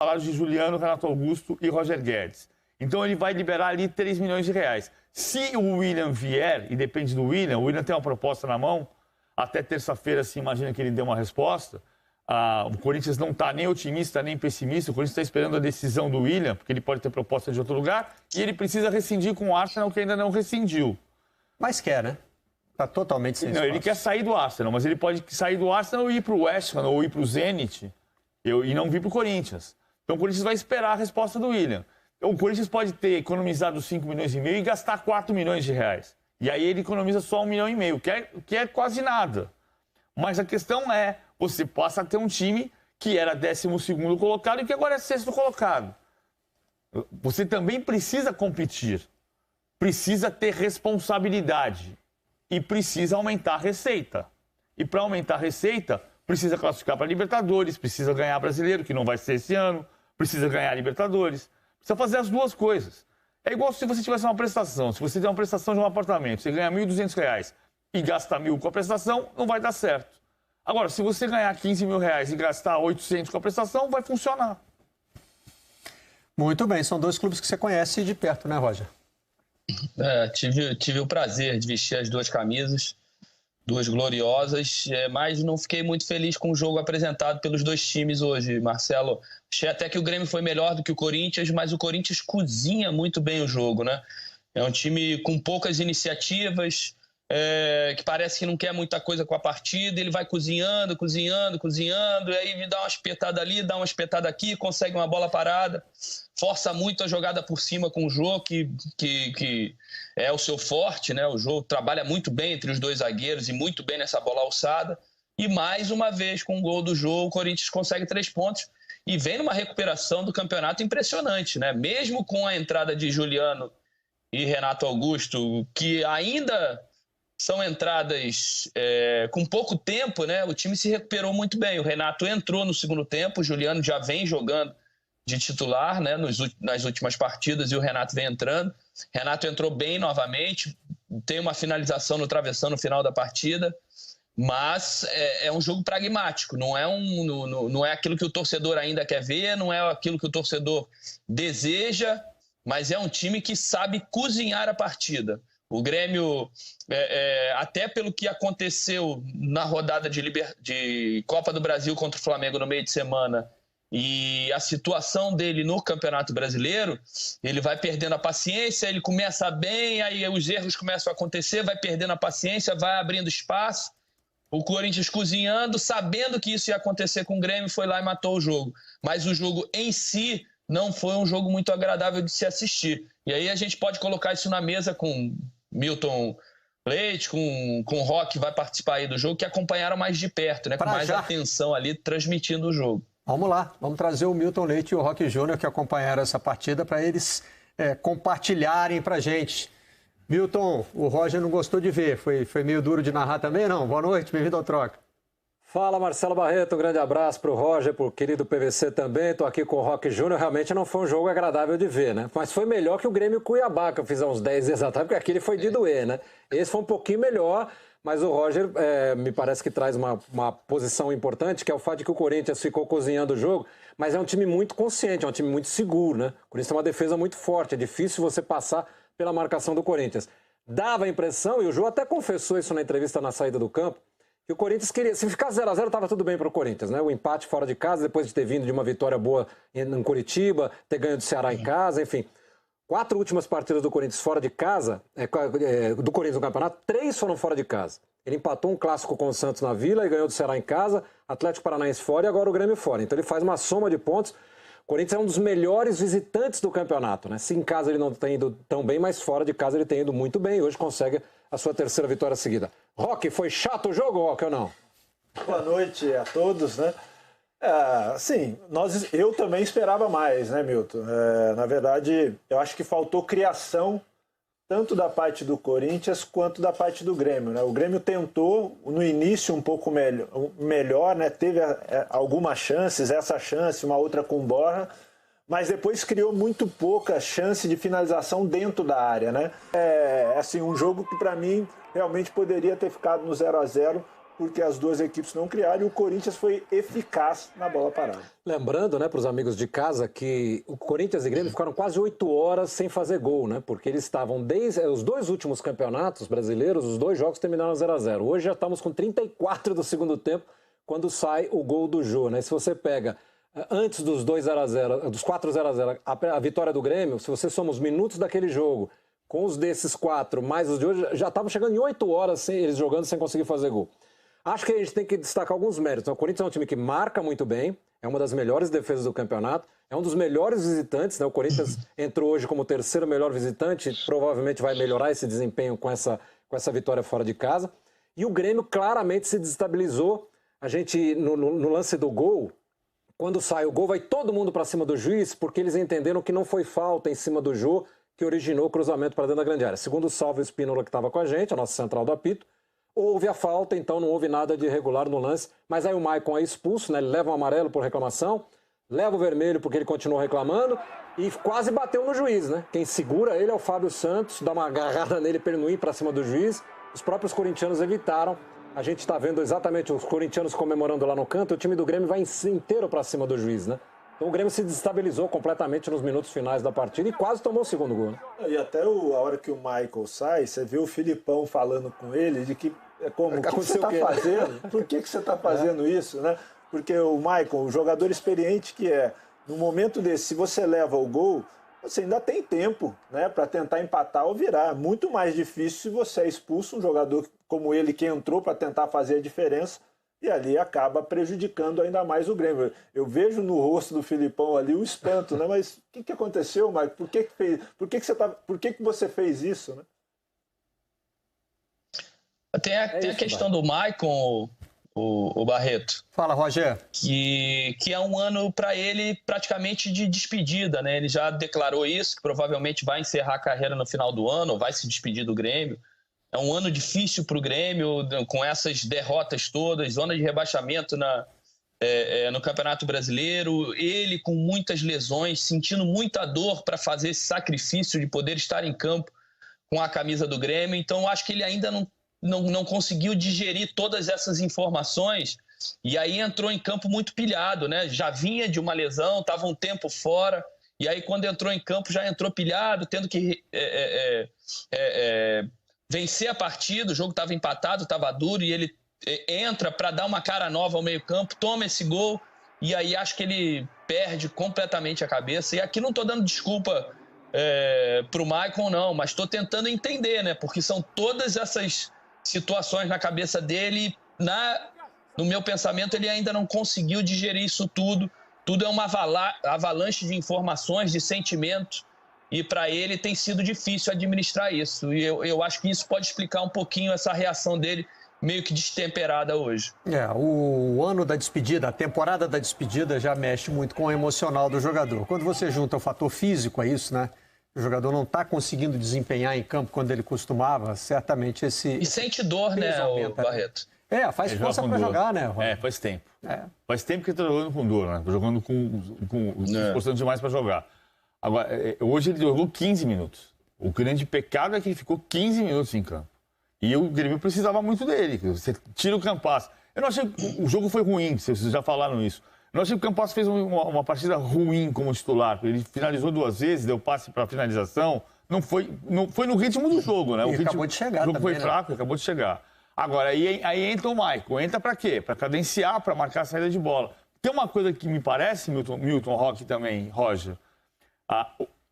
salários de Juliano, Renato Augusto e Roger Guedes. Então ele vai liberar ali 3 milhões de reais. Se o William vier, e depende do William, o William tem uma proposta na mão, até terça-feira se imagina que ele dê uma resposta. O Corinthians não está nem otimista nem pessimista, o Corinthians está esperando a decisão do William, porque ele pode ter proposta de outro lugar, e ele precisa rescindir com o Arsenal, que ainda não rescindiu. Mas quer, né? Está totalmente sem espaço. Ele quer sair do Arsenal, mas ele pode sair do Arsenal e ir para o West Ham ou ir para o Zenit e não vir para o Corinthians. Então o Corinthians vai esperar a resposta do William. Então, o Corinthians pode ter economizado 5 milhões e meio e gastar 4 milhões de reais. E aí ele economiza só 1,5 milhão, que é quase nada. Mas a questão é, você passa a ter um time que era 12º colocado e que agora é 6º colocado. Você também precisa competir, precisa ter responsabilidade e precisa aumentar a receita. E para aumentar a receita, precisa classificar para Libertadores, precisa ganhar Brasileiro, que não vai ser esse ano, precisa ganhar Libertadores. Precisa fazer as duas coisas. É igual se você tivesse uma prestação. Se você tem uma prestação de um apartamento, você ganha R$ 1.200 e gasta 1.000 com a prestação, não vai dar certo. Agora, se você ganhar 15 mil reais e gastar 800 com a prestação, vai funcionar. Muito bem, são dois clubes que você conhece de perto, né, Roger? Tive o prazer de vestir as duas camisas, duas gloriosas, mas não fiquei muito feliz com o jogo apresentado pelos dois times hoje, Marcelo. Achei até que o Grêmio foi melhor do que o Corinthians, mas o Corinthians cozinha muito bem o jogo, né? É um time com poucas iniciativas, que parece que não quer muita coisa com a partida, ele vai cozinhando, e aí dá uma espetada ali, dá uma espetada aqui, consegue uma bola parada, força muito a jogada por cima com o Jô, que é o seu forte, né? O Jô trabalha muito bem entre os dois zagueiros e muito bem nessa bola alçada, e mais uma vez com o gol do Jô, o Corinthians consegue 3 pontos e vem numa recuperação do campeonato impressionante, né? Mesmo com a entrada de Juliano e Renato Augusto, que ainda são entradas com pouco tempo, né? O time se recuperou muito bem. O Renato entrou no segundo tempo, o Juliano já vem jogando de titular, né? Nas últimas partidas, e o Renato vem entrando. Renato entrou bem novamente, tem uma finalização no travessão no final da partida, mas é um jogo pragmático, não é aquilo que o torcedor ainda quer ver, não é aquilo que o torcedor deseja, mas é um time que sabe cozinhar a partida. O Grêmio, até pelo que aconteceu na rodada de Copa do Brasil contra o Flamengo no meio de semana e a situação dele no Campeonato Brasileiro, ele vai perdendo a paciência, ele começa bem, aí os erros começam a acontecer, vai perdendo a paciência, vai abrindo espaço. O Corinthians cozinhando, sabendo que isso ia acontecer com o Grêmio, foi lá e matou o jogo. Mas o jogo em si não foi um jogo muito agradável de se assistir. E aí a gente pode colocar isso na mesa com Milton Leite, com o Roque, que vai participar aí do jogo, que acompanharam mais de perto, né? Com mais atenção ali, transmitindo o jogo. Vamos lá, vamos trazer o Milton Leite e o Roque Júnior, que acompanharam essa partida, para eles compartilharem para a gente. Milton, o Roger não gostou de ver, foi meio duro de narrar também, não? Boa noite, bem-vindo ao Troca. Fala, Marcelo Barreto, um grande abraço para o Roger, para o querido PVC também. Estou aqui com o Roque Júnior. Realmente não foi um jogo agradável de ver, né? Mas foi melhor que o Grêmio Cuiabá, que eu fiz há uns 10 dias atrás, porque aquele foi de doer, né? Esse foi um pouquinho melhor, mas o Roger me parece que traz uma posição importante, que é o fato de que o Corinthians ficou cozinhando o jogo, mas é um time muito consciente, é um time muito seguro, né? O Corinthians tem uma defesa muito forte, é difícil você passar pela marcação do Corinthians. Dava a impressão, e o Jô até confessou isso na entrevista na saída do campo, que o Corinthians queria, se ficar 0-0 estava tudo bem para o Corinthians, né? O empate fora de casa, depois de ter vindo de uma vitória boa em Curitiba, ter ganho do Ceará em casa, enfim. 4 últimas partidas do Corinthians fora de casa, do Corinthians no campeonato, 3 foram fora de casa. Ele empatou um clássico com o Santos na Vila e ganhou do Ceará em casa, Atlético Paranaense fora e agora o Grêmio fora. Então ele faz uma soma de pontos. O Corinthians é um dos melhores visitantes do campeonato, né? Se em casa ele não tem ido tão bem, mas fora de casa ele tem ido muito bem e hoje consegue a sua 3ª vitória seguida. Roque, foi chato o jogo, Roque, ou não? Boa noite a todos, né? Sim, eu também esperava mais, né, Milton? Na verdade, eu acho que faltou criação tanto da parte do Corinthians quanto da parte do Grêmio, né? O Grêmio tentou no início um pouco melhor, né? Teve algumas chances, essa chance, uma outra com Borja, mas depois criou muito pouca chance de finalização dentro da área, né? Assim, um jogo que para mim realmente poderia ter ficado no 0-0 porque as duas equipes não criaram e o Corinthians foi eficaz na bola parada. Lembrando, né, para os amigos de casa, que o Corinthians e Grêmio ficaram quase 8 horas sem fazer gol, né? Porque eles estavam desde os 2 últimos campeonatos brasileiros, os 2 jogos terminaram 0-0. Hoje já estamos com 34 do segundo tempo, quando sai o gol do Jô, né? Se você pega antes dos 2-0-0, dos 4-0-0, a vitória do Grêmio, se você soma os minutos daquele jogo com os desses 4, mais os de hoje, já estavam chegando em 8 horas eles jogando sem conseguir fazer gol. Acho que a gente tem que destacar alguns méritos. O Corinthians é um time que marca muito bem, é uma das melhores defesas do campeonato, é um dos melhores visitantes, né? O Corinthians entrou hoje como o 3º melhor visitante, provavelmente vai melhorar esse desempenho com essa vitória fora de casa. E o Grêmio claramente se desestabilizou. A gente, no lance do gol, quando sai o gol, vai todo mundo para cima do juiz, porque eles entenderam que não foi falta em cima do Jô que originou o cruzamento para dentro da grande área. Segundo o Salvo Espínola, que estava com a gente, a nossa central do apito, houve a falta, então não houve nada de irregular no lance. Mas aí o Maicon é expulso, né? Ele leva um amarelo por reclamação, leva o vermelho porque ele continuou reclamando e quase bateu no juiz, né? Quem segura ele é o Fábio Santos, dá uma agarrada nele para ele não ir para cima do juiz. Os próprios corintianos evitaram. A gente está vendo exatamente os corintianos comemorando lá no canto. O time do Grêmio vai inteiro para cima do juiz, né? Então o Grêmio se desestabilizou completamente nos minutos finais da partida e quase tomou o segundo gol, né? E até a hora que o Michael sai, você vê o Filipão falando com ele de que o que você está fazendo? Por que você está fazendo isso, né? Porque o Michael, o jogador experiente que é, no momento desse, se você leva o gol, você ainda tem tempo, né, para tentar empatar ou virar. Muito mais difícil se você é expulso, um jogador como ele que entrou para tentar fazer a diferença e ali acaba prejudicando ainda mais o Grêmio. Eu vejo no rosto do Filipão ali o espanto, né? Mas o que aconteceu, Michael? Por que você fez isso, né? Tem a questão do Maicon, o Barreto. Fala, Roger. Que é um ano para ele praticamente de despedida, né? Ele já declarou isso, que provavelmente vai encerrar a carreira no final do ano, ou vai se despedir do Grêmio. É um ano difícil para o Grêmio, com essas derrotas todas, zona de rebaixamento no Campeonato Brasileiro, ele com muitas lesões, sentindo muita dor para fazer esse sacrifício de poder estar em campo com a camisa do Grêmio. Então, acho que ele ainda não conseguiu digerir todas essas informações e aí entrou em campo muito pilhado, né? Já vinha de uma lesão, estava um tempo fora, e aí quando entrou em campo já entrou pilhado, tendo que vencer a partida, o jogo estava empatado, estava duro, e ele entra para dar uma cara nova ao meio-campo, toma esse gol, e aí acho que ele perde completamente a cabeça. E aqui não estou dando desculpa para o Maicon, não, mas estou tentando entender, né? Porque são todas essas situações na cabeça dele, no meu pensamento, ele ainda não conseguiu digerir isso tudo. Tudo é uma avalanche de informações, de sentimentos, e para ele tem sido difícil administrar isso. E eu acho que isso pode explicar um pouquinho essa reação dele meio que destemperada hoje. O ano da despedida, a temporada da despedida já mexe muito com o emocional do jogador. Quando você junta o fator físico a isso, né? O jogador não está conseguindo desempenhar em campo quando ele costumava, certamente esse... E sente dor, né, Barreto? Faz força para jogar, né? Faz tempo. Faz tempo que ele está jogando com dor, né? Tá jogando esforçando demais para jogar. Agora, hoje ele jogou 15 minutos. O grande pecado é que ele ficou 15 minutos em campo. E o Grêmio precisava muito dele. Você tira o Campas. Eu não achei que o jogo foi ruim, vocês já falaram isso. Eu não achei que o Campas fez uma partida ruim como titular. Ele finalizou 2 vezes, deu passe para finalização. Não foi no ritmo do jogo, né? O ritmo, acabou de chegar. O jogo também, foi fraco, acabou de chegar. Agora, aí entra o Maicon. Entra para quê? Para cadenciar, para marcar a saída de bola. Tem uma coisa que me parece, Milton Roque também, Roger.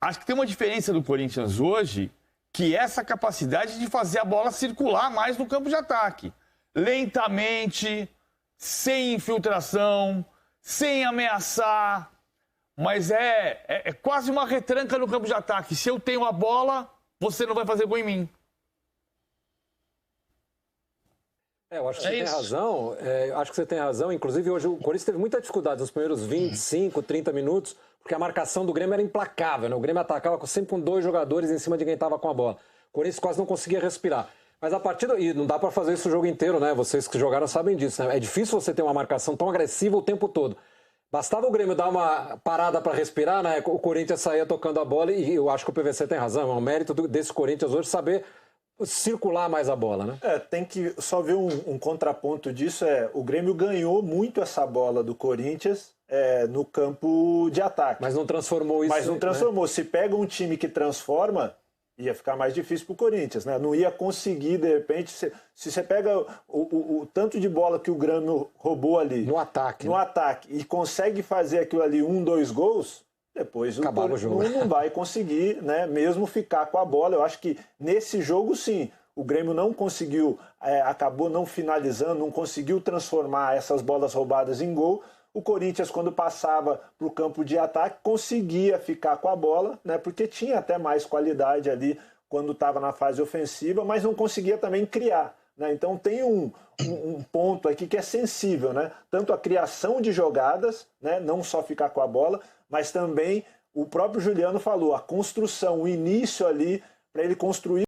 Acho que tem uma diferença do Corinthians hoje, que é essa capacidade de fazer a bola circular mais no campo de ataque. Lentamente, sem infiltração, sem ameaçar. Mas é quase uma retranca no campo de ataque. Se eu tenho a bola, você não vai fazer gol em mim. Eu acho que você tem razão. Acho que você tem razão. Inclusive, hoje o Corinthians teve muita dificuldade nos primeiros 25, 30 minutos, porque a marcação do Grêmio era implacável, né? O Grêmio atacava sempre com 2 jogadores em cima de quem estava com a bola. O Corinthians quase não conseguia respirar. Mas a partida... E não dá para fazer isso o jogo inteiro, né? Vocês que jogaram sabem disso, né? É difícil você ter uma marcação tão agressiva o tempo todo. Bastava o Grêmio dar uma parada para respirar, né? O Corinthians saía tocando a bola e eu acho que o PVC tem razão. É um mérito desse Corinthians hoje saber circular mais a bola, né? Tem que só ver um contraponto disso, o Grêmio ganhou muito essa bola do Corinthians no campo de ataque. Mas não transformou isso. Mas não transformou. Né? Se pega um time que transforma, ia ficar mais difícil para o Corinthians, né? Não ia conseguir, de repente, se você pega o tanto de bola que o Grêmio roubou ali no ataque, e consegue fazer aquilo ali 2 gols, depois o jogo não vai conseguir, né, mesmo ficar com a bola. Eu acho que nesse jogo, sim, o Grêmio não conseguiu, acabou não finalizando, não conseguiu transformar essas bolas roubadas em gol. O Corinthians, quando passava para o campo de ataque, conseguia ficar com a bola, né, porque tinha até mais qualidade ali quando estava na fase ofensiva, mas não conseguia também criar. Né? Então tem um ponto aqui que é sensível, né? Tanto a criação de jogadas, né, não só ficar com a bola, mas também o próprio Juliano falou, a construção, o início ali, para ele construir